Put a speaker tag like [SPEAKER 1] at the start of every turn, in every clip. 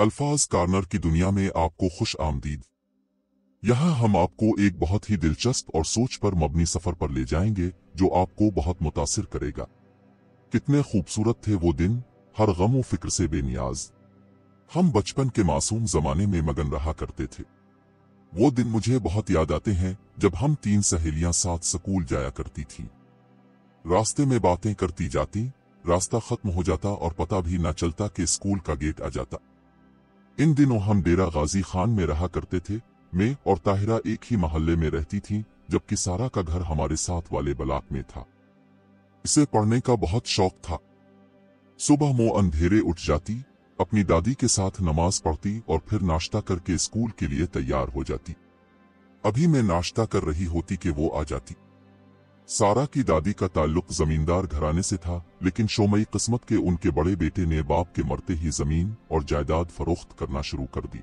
[SPEAKER 1] अल्फाज कार्नर की दुनिया में आपको खुश आमदीद। यहाँ हम आपको एक बहुत ही दिलचस्प और सोच पर मबनी सफर पर ले जाएंगे जो आपको बहुत मुतासिर करेगा। कितने खूबसूरत थे वो दिन, हर गम व फिक्र से बेनियाज। हम बचपन के मासूम जमाने में मगन रहा करते थे। वो दिन मुझे बहुत याद आते हैं जब हम 3 सहेलियां साथ स्कूल जाया करती थीं। रास्ते में बातें करती जाती, रास्ता खत्म हो जाता और पता भी न चलता कि स्कूल का गेट आ जाता। इन दिनों हम डेरा गाजी खान में रहा करते थे। मैं और ताहिरा एक ही मोहल्ले में रहती थीं, जबकि सारा का घर हमारे साथ वाले ब्लॉक में था। इसे पढ़ने का बहुत शौक था। सुबह मो अंधेरे उठ जाती, अपनी दादी के साथ नमाज पढ़ती और फिर नाश्ता करके स्कूल के लिए तैयार हो जाती। अभी मैं नाश्ता कर रही होती कि वो आ जाती। सारा की दादी का ताल्लुक जमींदार घराने से था, लेकिन शोमई किस्मत के उनके बड़े बेटे ने बाप के मरते ही जमीन और जायदाद फरोख्त करना शुरू कर दी।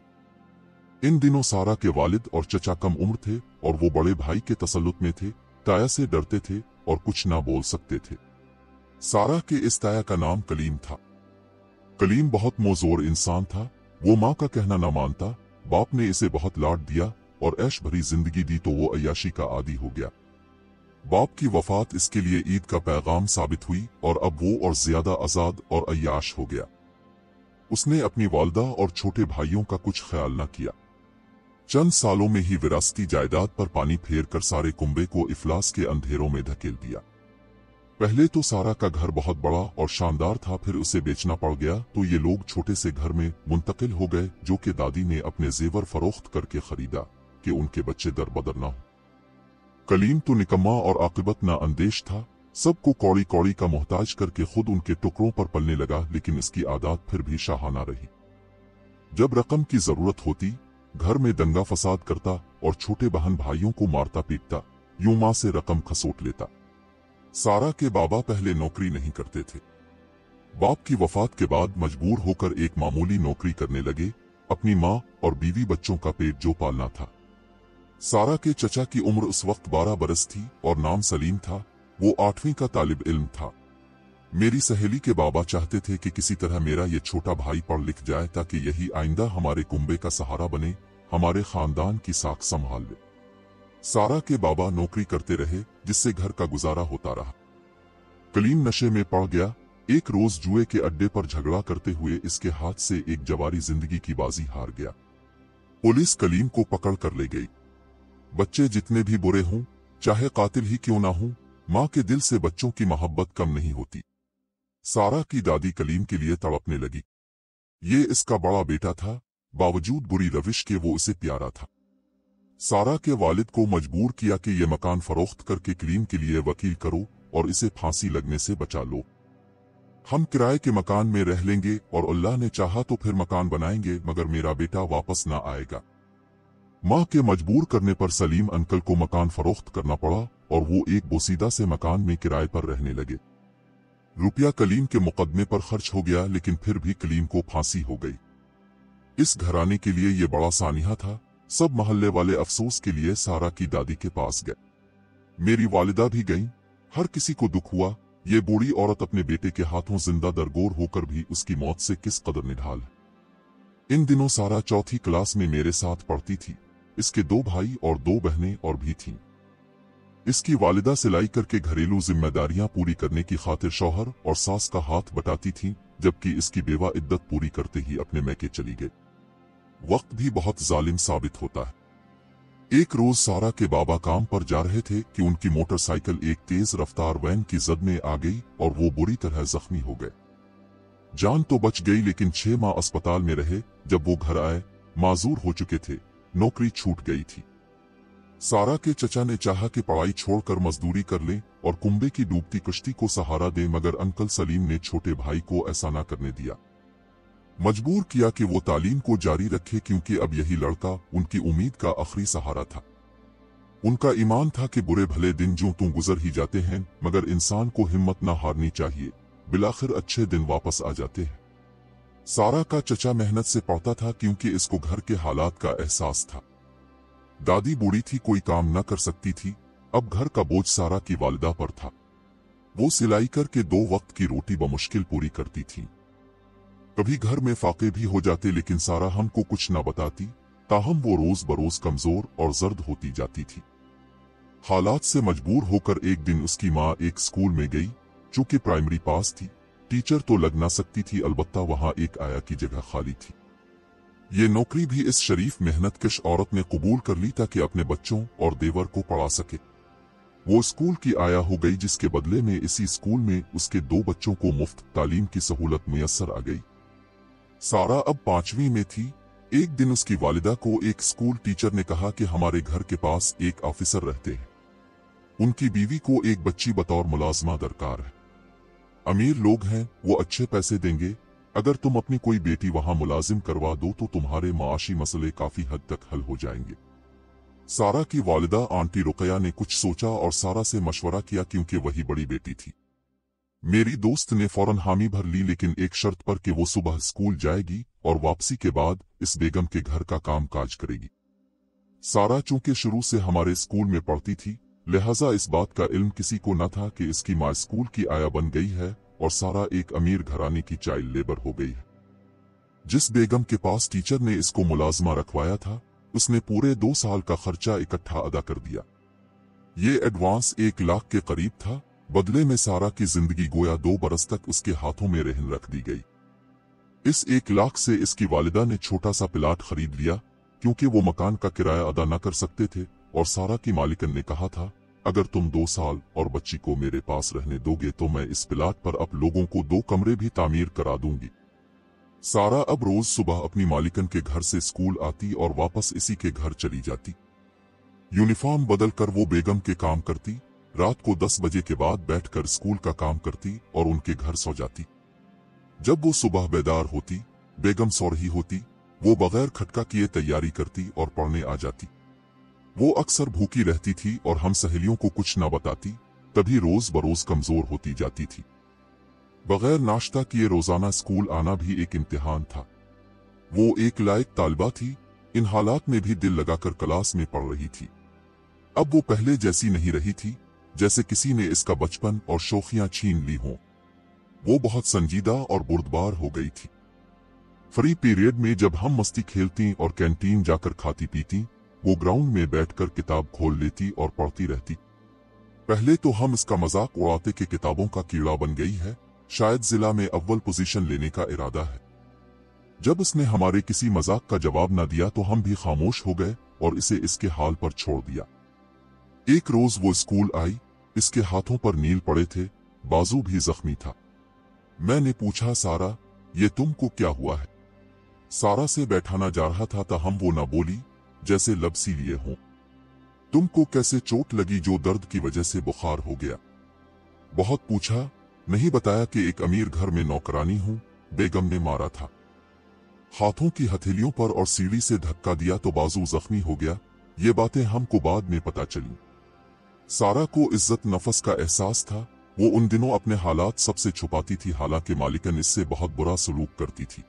[SPEAKER 1] इन दिनों सारा के वालिद और चचा कम उम्र थे और वो बड़े भाई के तसल्लुत में थे। ताया से डरते थे और कुछ ना बोल सकते थे। सारा के इस ताया का नाम कलीम था। कलीम बहुत मोजोर इंसान था। वो माँ का कहना ना मानता। बाप ने इसे बहुत लाड दिया और ऐश भरी जिंदगी दी तो वो अय्याशी का आदी हो गया। बाप की वफात इसके लिए ईद का पैगाम साबित हुई और अब वो और ज्यादा आजाद और अय्याश हो गया। उसने अपनी वालदा और छोटे भाइयों का कुछ ख्याल न किया। चंद सालों में ही विरासती जायदाद पर पानी फेर कर सारे कुंबे को इफलास के अंधेरों में धकेल दिया। पहले तो सारा का घर बहुत बड़ा और शानदार था, फिर उसे बेचना पड़ गया तो ये लोग छोटे से घर में मुंतकिल हो गए, जो कि दादी ने अपने जेवर फरोख्त करके खरीदा कि उनके बच्चे दरबदर न हो। कलीम तो निकम्मा और आकिबत ना अंदेश था। सबको कौड़ी कौड़ी का मोहताज करके खुद उनके टुकड़ों पर पलने लगा, लेकिन इसकी आदत फिर भी शाहाना रही। जब रकम की जरूरत होती, घर में दंगा फसाद करता और छोटे बहन भाइयों को मारता पीटता, यूं मां से रकम खसोट लेता। सारा के बाबा पहले नौकरी नहीं करते थे। बाप की वफात के बाद मजबूर होकर एक मामूली नौकरी करने लगे। अपनी माँ और बीवी बच्चों का पेट जो पालना था। सारा के चचा की उम्र उस वक्त 12 बरस थी और नाम सलीम था। वो 8वीं का तालिब इल्म था। मेरी सहेली के बाबा चाहते थे कि किसी तरह मेरा ये छोटा भाई पढ़ लिख जाए ताकि यही आइंदा हमारे कुंबे का सहारा बने, हमारे खानदान की साख संभाल ले। सारा के बाबा नौकरी करते रहे, जिससे घर का गुजारा होता रहा। कलीम नशे में पड़ गया। एक रोज जुए के अड्डे पर झगड़ा करते हुए इसके हाथ से एक जवारी जिंदगी की बाजी हार गया। पुलिस कलीम को पकड़ कर ले गई। बच्चे जितने भी बुरे हों, चाहे कातिल ही क्यों ना हों, माँ के दिल से बच्चों की मोहब्बत कम नहीं होती। सारा की दादी कलीम के लिए तड़पने लगी। ये इसका बड़ा बेटा था, बावजूद बुरी रविश के वो इसे प्यारा था। सारा के वालिद को मजबूर किया कि ये मकान फरोख्त करके कलीम के लिए वकील करो और इसे फांसी लगने से बचा लो। हम किराए के मकान में रह लेंगे और अल्लाह ने चाहा तो फिर मकान बनाएंगे, मगर मेरा बेटा वापस ना आएगा। माँ के मजबूर करने पर सलीम अंकल को मकान फरोख्त करना पड़ा और वो एक बोसीदा से मकान में किराए पर रहने लगे। रुपया कलीम के मुकदमे पर खर्च हो गया, लेकिन फिर भी कलीम को फांसी हो गई। इस घराने के लिए ये बड़ा सानिया था। सब मोहल्ले वाले अफसोस के लिए सारा की दादी के पास गए। मेरी वालिदा भी गईं। हर किसी को दुख हुआ। ये बूढ़ी औरत अपने बेटे के हाथों जिंदा दरगोर होकर भी उसकी मौत से किस कदर निढाल है। इन दिनों सारा 4th क्लास में मेरे साथ पढ़ती थी। इसके 2 भाई और 2 बहनें और भी थीं। इसकी वालिदा सिलाई करके घरेलू जिम्मेदारियां पूरी करने की खातिर शौहर और सास का हाथ बटाती थीं, जबकि इसकी बेवा इद्दत पूरी करते ही अपने मैके चली गई। वक्त भी बहुत जालिम साबित होता है। एक रोज सारा के बाबा काम पर जा रहे थे कि उनकी मोटरसाइकिल एक तेज रफ्तार वैन की जद में आ गई और वो बुरी तरह जख्मी हो गए। जान तो बच गई, लेकिन 6 माह अस्पताल में रहे। जब वो घर आए, माजूर हो चुके थे, नौकरी छूट गई थी। सारा के चचा ने चाहा कि पढ़ाई छोड़कर मजदूरी कर लें और कुंबे की डूबती कश्ती को सहारा दें, मगर अंकल सलीम ने छोटे भाई को ऐसा ना करने दिया। मजबूर किया कि वो तालीम को जारी रखे, क्योंकि अब यही लड़का उनकी उम्मीद का आखिरी सहारा था। उनका ईमान था कि बुरे भले दिन जो तू गुजर ही जाते हैं, मगर इंसान को हिम्मत ना हारनी चाहिए, बिलाखिर अच्छे दिन वापस आ जाते हैं। सारा का चचा मेहनत से पढ़ता था, क्योंकि इसको घर के हालात का एहसास था। दादी बूढ़ी थी, कोई काम न कर सकती थी। अब घर का बोझ सारा की वालिदा पर था। वो सिलाई करके 2 वक्त की रोटी बमुश्किल पूरी करती थी। कभी घर में फाके भी हो जाते, लेकिन सारा हमको कुछ ना बताती। ताहम वो रोज बरोज कमजोर और जर्द होती जाती थी। हालात से मजबूर होकर एक दिन उसकी माँ एक स्कूल में गई। चूंकि प्राइमरी पास थी, टीचर तो लग ना सकती थी, अलबत्ता वहां एक आया की जगह खाली थी। ये नौकरी भी इस शरीफ मेहनतकश औरत ने कबूल कर ली ताकि अपने बच्चों और देवर को पढ़ा सके। वो स्कूल की आया हो गई, जिसके बदले में इसी स्कूल में उसके 2 बच्चों को मुफ्त तालीम की सहूलत मुयस्सर आ गई। सारा अब 5वीं में थी। एक दिन उसकी वालिदा को एक स्कूल टीचर ने कहा कि हमारे घर के पास एक ऑफिसर रहते हैं, उनकी बीवी को एक बच्ची बतौर मुलाजमा दरकार है। अमीर लोग हैं, वो अच्छे पैसे देंगे। अगर तुम अपनी कोई बेटी वहां मुलाजिम करवा दो तो तुम्हारे माशी मसले काफी हद तक हल हो जाएंगे। सारा की वालिदा आंटी रुकया ने कुछ सोचा और सारा से मशवरा किया, क्योंकि वही बड़ी बेटी थी। मेरी दोस्त ने फौरन हामी भर ली, लेकिन एक शर्त पर कि वो सुबह स्कूल जाएगी और वापसी के बाद इस बेगम के घर का काम काज करेगी। सारा चूंकि शुरू से हमारे स्कूल में पढ़ती थी, लिहाजा इस बात का इल्म किसी को न था कि इसकी माँ स्कूल की आया बन गई है और सारा एक अमीर घराने की चाइल्ड लेबर हो गई है। जिस बेगम के पास टीचर ने इसको मुलाजमा रखवाया था, उसने पूरे 2 साल का खर्चा इकट्ठा अदा कर दिया। ये एडवांस 1 लाख के करीब था। बदले में सारा की जिंदगी गोया 2 बरस तक उसके हाथों में रहन रख दी गई। इस 1 लाख से इसकी वालिदा ने छोटा सा प्लाट खरीद लिया, क्योंकि वो मकान का किराया अदा न कर सकते थे। और सारा की मालिकन ने कहा था, अगर तुम 2 साल और बच्ची को मेरे पास रहने दोगे तो मैं इस प्लाट पर अब लोगों को 2 कमरे भी तामीर करा दूंगी। सारा अब रोज सुबह अपनी मालिकन के घर से स्कूल आती और वापस इसी के घर चली जाती। यूनिफॉर्म बदल कर वो बेगम के काम करती, रात को 10 बजे के बाद बैठकर स्कूल का काम करती और उनके घर सो जाती। जब वो सुबह बेदार होती, बेगम सो रही होती, वो बगैर खटका किए तैयारी करती और पढ़ने आ जाती। वो अक्सर भूखी रहती थी और हम सहेलियों को कुछ न बताती, तभी रोज बरोज कमजोर होती जाती थी। बगैर नाश्ता किए रोजाना स्कूल आना भी एक इम्तिहान था। वो एक लायक तालिबा थी, इन हालात में भी दिल लगाकर क्लास में पढ़ रही थी। अब वो पहले जैसी नहीं रही थी, जैसे किसी ने इसका बचपन और शौखियां छीन ली हों। वो बहुत संजीदा और बुर्दबार हो गई थी। फ्री पीरियड में जब हम मस्ती खेलती और कैंटीन जाकर खाती पीती, वो ग्राउंड में बैठकर किताब खोल लेती और पढ़ती रहती। पहले तो हम इसका मजाक उड़ाते कि किताबों का कीड़ा बन गई है, शायद जिला में अव्वल पोजीशन लेने का इरादा है। जब इसने हमारे किसी मजाक का जवाब न दिया तो हम भी खामोश हो गए और इसे इसके हाल पर छोड़ दिया। एक रोज वो स्कूल आई, इसके हाथों पर नील पड़े थे, बाजू भी जख्मी था। मैंने पूछा, सारा ये तुमको क्या हुआ है? सारा से बैठाना जा रहा था ताहम वो न बोली, जैसे लब सी लिए हों। तुमको कैसे चोट लगी जो दर्द की वजह से बुखार हो गया? बहुत पूछा, नहीं बताया कि एक अमीर घर में नौकरानी हूं, बेगम ने मारा था। हाथों की हथेलियों पर और सीढ़ी से धक्का दिया तो बाजू जख्मी हो गया। ये बातें हमको बाद में पता चली। सारा को इज्जत नफस का एहसास था। वो उन दिनों अपने हालात सबसे छुपाती थी, हालांकि मालिकन इससे बहुत बुरा सलूक करती थी।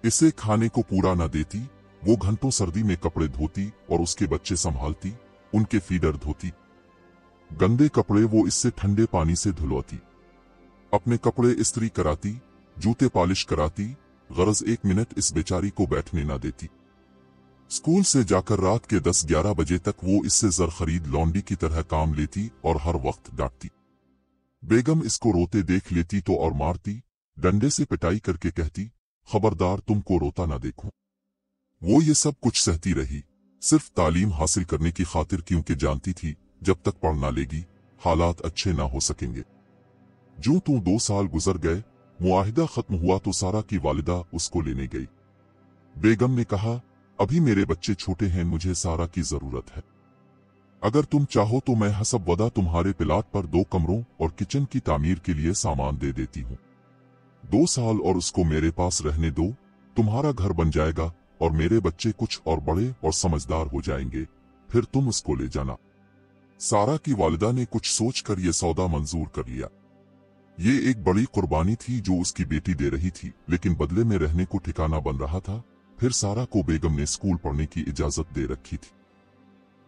[SPEAKER 1] इसे खाने को पूरा न देती, वो घंटों सर्दी में कपड़े धोती और उसके बच्चे संभालती, उनके फीडर धोती। गंदे कपड़े वो इससे ठंडे पानी से धुलवाती, अपने कपड़े इस्त्री कराती, जूते पॉलिश कराती, गरज 1 मिनट इस बेचारी को बैठने न देती। स्कूल से जाकर रात के 10-11 बजे तक वो इससे जर खरीद लौंडी की तरह काम लेती और हर वक्त डांटती। बेगम इसको रोते देख लेती तो और मारती, डंडे से पिटाई करके कहती, खबरदार तुमको रोता ना देखूं। वो ये सब कुछ सहती रही, सिर्फ तालीम हासिल करने की खातिर, क्योंकि जानती थी जब तक पढ़ ना लेगी हालात अच्छे ना हो सकेंगे। जो 2 साल गुजर गए, मुआहिदा खत्म हुआ तो सारा की वालिदा उसको लेने गई। बेगम ने कहा, अभी मेरे बच्चे छोटे हैं, मुझे सारा की जरूरत है। अगर तुम चाहो तो मैं हसब वदा तुम्हारे प्लाट पर 2 कमरों और किचन की तामीर के लिए सामान दे देती हूँ। 2 साल और उसको मेरे पास रहने दो, तुम्हारा घर बन जाएगा और मेरे बच्चे कुछ और बड़े और समझदार हो जाएंगे, फिर तुम उसको ले जाना। सारा की वालिदा ने कुछ सोचकर यह सौदा मंजूर कर लिया। ये एक बड़ी कुर्बानी थी जो उसकी बेटी दे रही थी, लेकिन बदले में रहने को ठिकाना बन रहा था। फिर सारा को बेगम ने स्कूल पढ़ने की इजाजत दे रखी थी।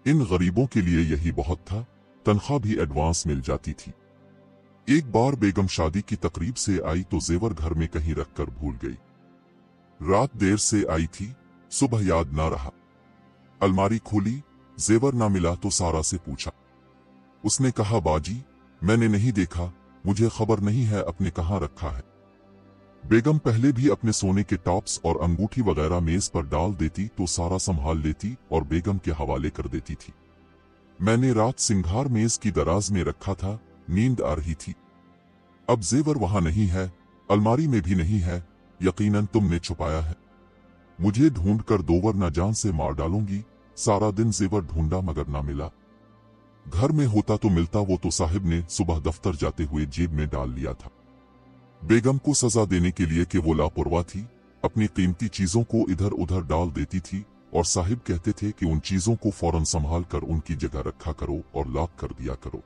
[SPEAKER 1] इन गरीबों के लिए यही बहुत था, तनख्वाह भी एडवांस मिल जाती थी। एक बार बेगम शादी की तकरीब से आई तो जेवर घर में कहीं रखकर भूल गई। रात देर से आई थी, सुबह याद ना रहा। अलमारी खोली, जेवर ना मिला तो सारा से पूछा। उसने कहा, बाजी मैंने नहीं देखा, मुझे खबर नहीं है अपने कहाँ रखा है। बेगम पहले भी अपने सोने के टॉप्स और अंगूठी वगैरह मेज पर डाल देती तो सारा संभाल लेती और बेगम के हवाले कर देती थी। मैंने रात सिंगार मेज की दराज में रखा था, नींद आ रही थी। अब जेवर वहां नहीं है, अलमारी में भी नहीं है, यकीनन तुमने छुपाया है। मुझे ढूंढकर दोवर न जान से मार डालूंगी। सारा दिन जेवर ढूंढा मगर ना मिला। घर में होता तो मिलता, वो तो साहिब ने सुबह दफ्तर जाते हुए जेब में डाल लिया था। बेगम को सजा देने के लिए कि वो लापरवाह थी, अपनी कीमती चीजों को इधर उधर डाल देती थी और साहिब कहते थे कि उन चीजों को फौरन संभाल कर उनकी जगह रखा करो और लॉक कर दिया करो।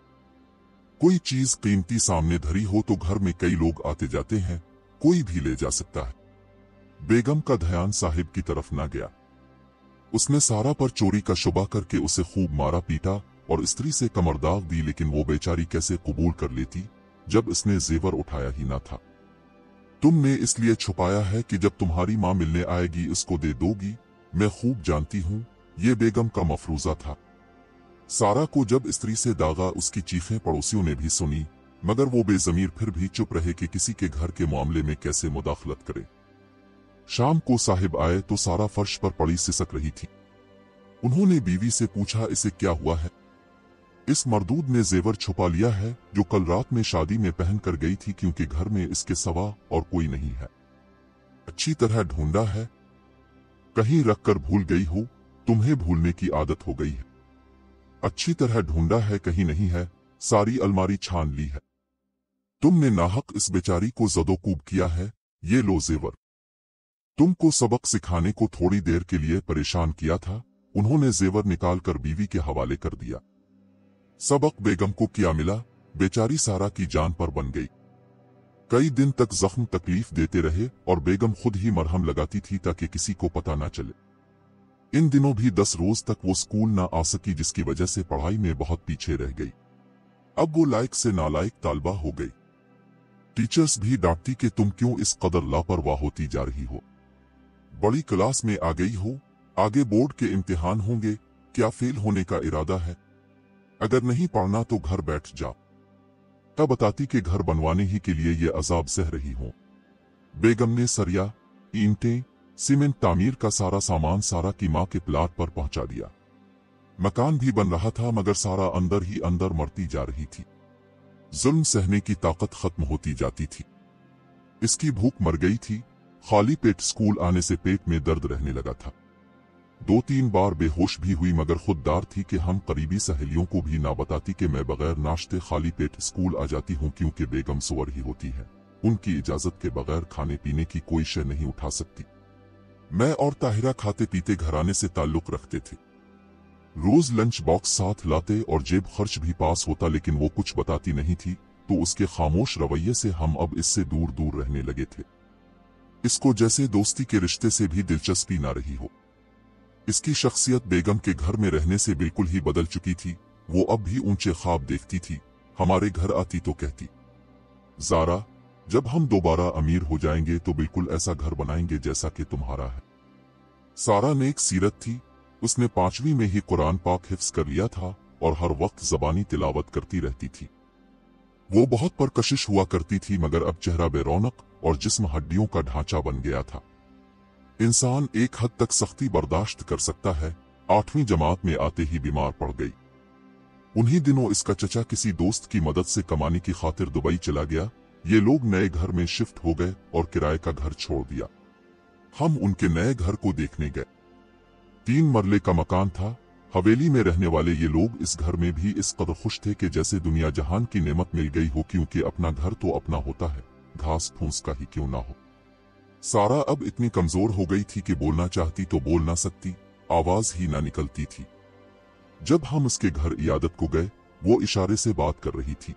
[SPEAKER 1] कोई चीज कीमती सामने धरी हो तो घर में कई लोग आते जाते हैं, कोई भी ले जा सकता है। बेगम का ध्यान साहिब की तरफ न गया। उसने सारा पर चोरी का शुबा करके उसे खूब मारा पीटा और स्त्री से कमरदाग दी, लेकिन वो बेचारी कैसे कबूल कर लेती जब इसने जेवर उठाया ही ना था। तुमने इसलिए छुपाया है कि जब तुम्हारी माँ मिलने आएगी इसको दे दोगी। मैं खूब जानती हूँ, ये बेगम का मफरूजा था। सारा को जब स्त्री से दागा उसकी चीखें पड़ोसियों ने भी सुनी, मगर वो बेजमीर फिर भी चुप रहे कि किसी के घर के मामले में कैसे मुदाखलत करे। शाम को साहिब आए तो सारा फर्श पर पड़ी सिसक रही थी। उन्होंने बीवी से पूछा, इसे क्या हुआ है? इस मरदूद ने जेवर छुपा लिया है जो कल रात में शादी में पहन कर गई थी, क्योंकि घर में इसके सिवा और कोई नहीं है। अच्छी तरह ढूंढा है, कहीं रखकर भूल गई हो, तुम्हें भूलने की आदत हो गई है। अच्छी तरह ढूंढा है, कहीं नहीं है, सारी अलमारी छान ली है। तुमने नाहक इस बेचारी को जदोकूब किया है, ये लो जेवर। तुमको सबक सिखाने को थोड़ी देर के लिए परेशान किया था। उन्होंने जेवर निकालकर बीवी के हवाले कर दिया। सबक बेगम को क्या मिला? बेचारी सारा की जान पर बन गई। कई दिन तक जख्म तकलीफ देते रहे और बेगम खुद ही मरहम लगाती थी ताकि किसी को पता ना चले। इन दिनों भी 10 रोज तक वो स्कूल ना आ सकी, जिसकी वजह से पढ़ाई में बहुत पीछे रह गई। अब वो लायक से नालायक तालबा हो गई। टीचर्स भी डांटती कि तुम क्यों इस कदर लापरवाह होती जा रही हो। बड़ी क्लास में आ गई हो, आगे बोर्ड के इम्तिहान होंगे, क्या फेल होने का इरादा है? अगर नहीं पढ़ना तो घर बैठ जाओ। तब बताती कि घर बनवाने ही के लिए ये अजाब सह रही हो। बेगम ने सरिया, ईंटें, सीमेंट, तामीर का सारा सामान सारा की माँ के प्लाट पर पहुंचा दिया। मकान भी बन रहा था मगर सारा अंदर ही अंदर मरती जा रही थी। जुल्म सहने की ताकत खत्म होती जाती थी। इसकी भूख मर गई थी। खाली पेट स्कूल आने से पेट में दर्द रहने लगा था। 2-3 बार बेहोश भी हुई मगर खुददार थी कि हम करीबी सहेलियों को भी ना बताती कि मैं बगैर नाश्ते खाली पेट स्कूल आ जाती हूँ, क्योंकि बेगम सुअर ही होती है। उनकी इजाजत के बगैर खाने पीने की कोई शय नहीं उठा सकती। मैं और ताहिरा खाते पीते घराने से ताल्लुक रखते थे। रोज लंच बॉक्स साथ लाते और जेब खर्च भी पास होता, लेकिन वो कुछ बताती नहीं थी, तो उसके खामोश रवैये से हम अब इससे दूर दूर रहने लगे थे। इसको जैसे दोस्ती के रिश्ते से भी दिलचस्पी ना रही हो। इसकी शख्सियत बेगम के घर में रहने से बिल्कुल ही बदल चुकी थी। वो अब भी ऊंचे ख्वाब देखती थी। हमारे घर आती तो कहती, ज़ारा जब हम दोबारा अमीर हो जाएंगे तो बिल्कुल ऐसा घर बनाएंगे जैसा कि तुम्हारा है। सारा नेक सीरत थी। उसने 5वीं में ही कुरान पाक हिफ्ज कर लिया था और हर वक्त ज़बानी तिलावत करती रहती थी। वो बहुत परकशिश हुआ करती थी मगर अब चेहरा बेरौनक और जिस्म हड्डियों का ढांचा बन गया था। इंसान एक हद तक सख्ती बर्दाश्त कर सकता है। 8वीं जमात में आते ही बीमार पड़ गई। उन्हीं दिनों इसका चचा किसी दोस्त की मदद से कमाने की खातिर दुबई चला गया। ये लोग नए घर में शिफ्ट हो गए और किराए का घर छोड़ दिया। हम उनके नए घर को देखने गए। 3 मरले का मकान था। हवेली में रहने वाले ये लोग इस घर में भी इस कदर खुश थे कि जैसे दुनिया जहान की नेमत मिल गई हो, क्योंकि अपना घर तो अपना होता है, घास फूस का ही क्यों ना हो। सारा अब इतनी कमजोर हो गई थी कि बोलना चाहती तो बोल ना सकती, आवाज ही ना निकलती थी। जब हम उसके घर इयादत को गए, वो इशारे से बात कर रही थी।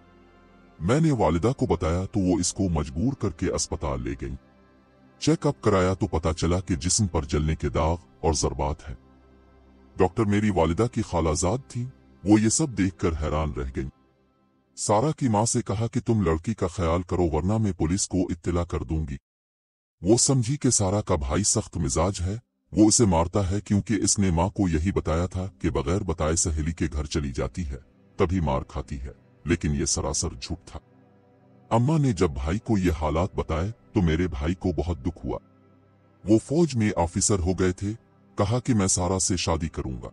[SPEAKER 1] मैंने वालिदा को बताया तो वो इसको मजबूर करके अस्पताल ले गई। चेकअप कराया तो पता चला कि जिस्म पर जलने के दाग और जरबात है। डॉक्टर मेरी वालिदा की खालाजाद थी। वो ये सब देखकर हैरान रह गई। सारा की माँ से कहा कि तुम लड़की का ख्याल करो वरना मैं पुलिस को इत्तला कर दूंगी। वो समझी कि सारा का भाई सख्त मिजाज है, वो इसे मारता है क्योंकि इसने माँ को यही बताया था कि बगैर बताए सहेली के घर चली जाती है तभी मार खाती है, लेकिन ये सरासर झूठ था। अम्मा ने जब भाई को ये हालात बताए तो मेरे भाई को बहुत दुख हुआ। वो फौज में ऑफिसर हो गए थे। कहा कि मैं सारा से शादी करूंगा।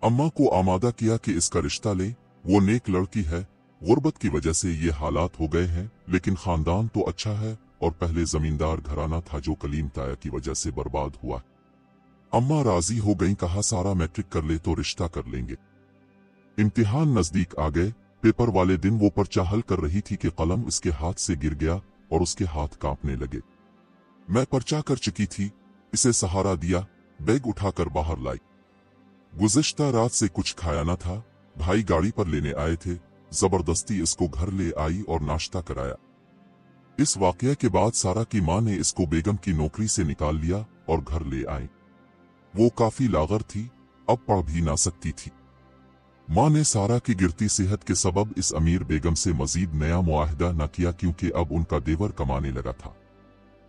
[SPEAKER 1] अम्मा को आमादा किया कि इसका रिश्ता ले, वो नेक लड़की है। गुर्बत की वजह से ये हालात हो गए हैं, लेकिन खानदान तो अच्छा है और पहले जमींदार घराना था जो कलीम ताया की वजह से बर्बाद हुआ। अम्मा राजी हो गईं। कहा सारा मैट्रिक कर ले तो रिश्ता कर लेंगे। इम्तिहान नजदीक आ गए। पेपर वाले दिन वो पर्चा हल कर रही थी कि कलम इसके हाथ से गिर गया और उसके हाथ कांपने लगे। मैं पर्चा कर चुकी थी, इसे सहारा दिया, बैग उठाकर बाहर लाई। गुज़िश्ता रात से कुछ खाया न था। भाई गाड़ी पर लेने आए थे, जबरदस्ती इसको घर ले आई और नाश्ता कराया। इस वाकये के बाद सारा की माँ ने इसको बेगम की नौकरी से निकाल लिया और घर ले आए। वो काफी लागर थी, अब पढ़ भी ना सकती थी। माँ ने सारा की गिरती सेहत के सबब इस अमीर बेगम से मजीद नया मुआहदा न किया क्योंकि अब उनका देवर कमाने लगा था।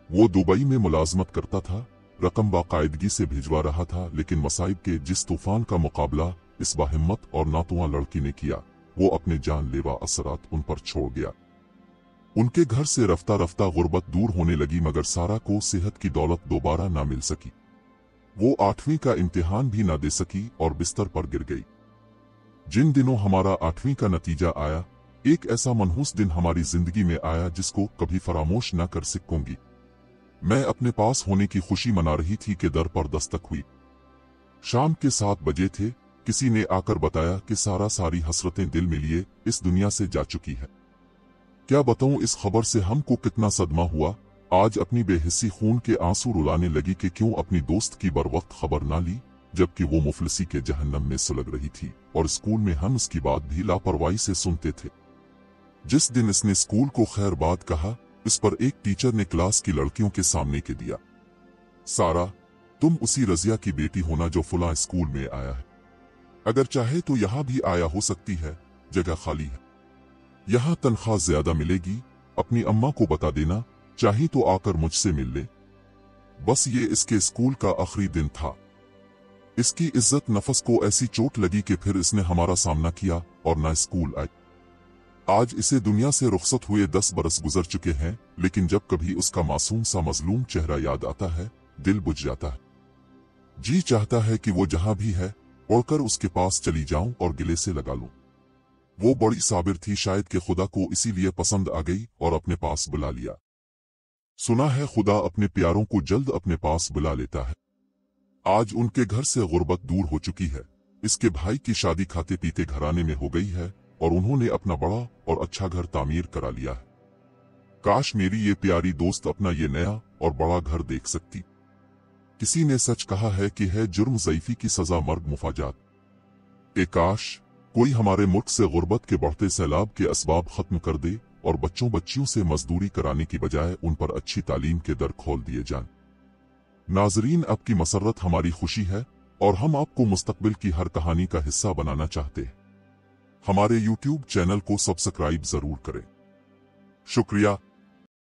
[SPEAKER 1] वो दुबई में मुलाजमत करता था, रकम बाकायदगी से भिजवा रहा था, लेकिन मसाइब के जिस तूफान का मुकाबला इस बाहिम्मत और नातुआ लड़की ने किया, वो अपने जानलेवा असरात उन पर छोड़ गया। उनके घर से रफ्ता रफ्ता गुर्बत दूर होने लगी, मगर सारा को सेहत की दौलत दोबारा ना मिल सकी। वो 8वीं का इम्तिहान भी ना दे सकी और बिस्तर पर गिर गई। जिन दिनों हमारा 8वीं का नतीजा आया, एक ऐसा मनहूस दिन हमारी जिंदगी में आया जिसको कभी फरामोश न कर सकूंगी। मैं अपने पास होने की खुशी मना रही थी कि दर पर दस्तक हुई। शाम के 7 बजे थे। किसी ने आकर बताया कि सारा सारी हसरतें दिल में लिए इस दुनिया से जा चुकी है। क्या बताऊं, इस खबर से हमको कितना सदमा हुआ। आज अपनी बेहिस्सी खून के आंसू रुलाने लगी कि क्यों अपनी दोस्त की बरवक्त खबर ना ली, जबकि वो मुफलिसी के जहन्नम में सुलग रही थी और स्कूल में हम उसकी बात भी लापरवाही से सुनते थे। जिस दिन इसने स्कूल को खैर बात कहा, इस पर एक टीचर ने क्लास की लड़कियों के सामने के दिया, सारा, तुम उसी रजिया की बेटी होना जो फुला स्कूल में आया है। अगर चाहे तो यहाँ भी आया हो सकती है, जगह खाली है। यहाँ तनख्वाह ज्यादा मिलेगी, अपनी अम्मा को बता देना, चाहे तो आकर मुझसे मिल ले। बस ये इसके स्कूल का आखिरी दिन था। इसकी इज्जत नफस को ऐसी चोट लगी कि फिर इसने हमारा सामना किया और ना स्कूल आई। आज इसे दुनिया से रुखसत हुए 10 बरस गुजर चुके हैं, लेकिन जब कभी उसका मासूम सा मजलूम चेहरा याद आता है, दिल बुझ जाता है। जी चाहता है कि वो जहां भी है उड़कर उसके पास चली जाऊं और गिले से लगा लूं। वो बड़ी साबिर थी, शायद कि खुदा को इसीलिए पसंद आ गई और अपने पास बुला लिया। सुना है खुदा अपने प्यारों को जल्द अपने पास बुला लेता है। आज उनके घर से गुर्बत दूर हो चुकी है। इसके भाई की शादी खाते पीते घराने में हो गई है और उन्होंने अपना बड़ा और अच्छा घर तामीर करा लिया है। काश मेरी ये प्यारी दोस्त अपना ये नया और बड़ा घर देख सकती। किसी ने सच कहा है कि है जुर्म ज़ईफी की सजा मर्ग मुफाजात। काश कोई हमारे मुल्क से गुर्बत के बढ़ते सैलाब के असबाब खत्म कर दे और बच्चों बच्चियों से मजदूरी कराने की बजाय उन पर अच्छी तालीम के दर खोल दिए जाएं। नाजरीन, आपकी मसरत हमारी खुशी है और हम आपको मुस्तकबिल की हर कहानी का हिस्सा बनाना चाहते हैं। हमारे YouTube चैनल को सब्सक्राइब जरूर करें। शुक्रिया।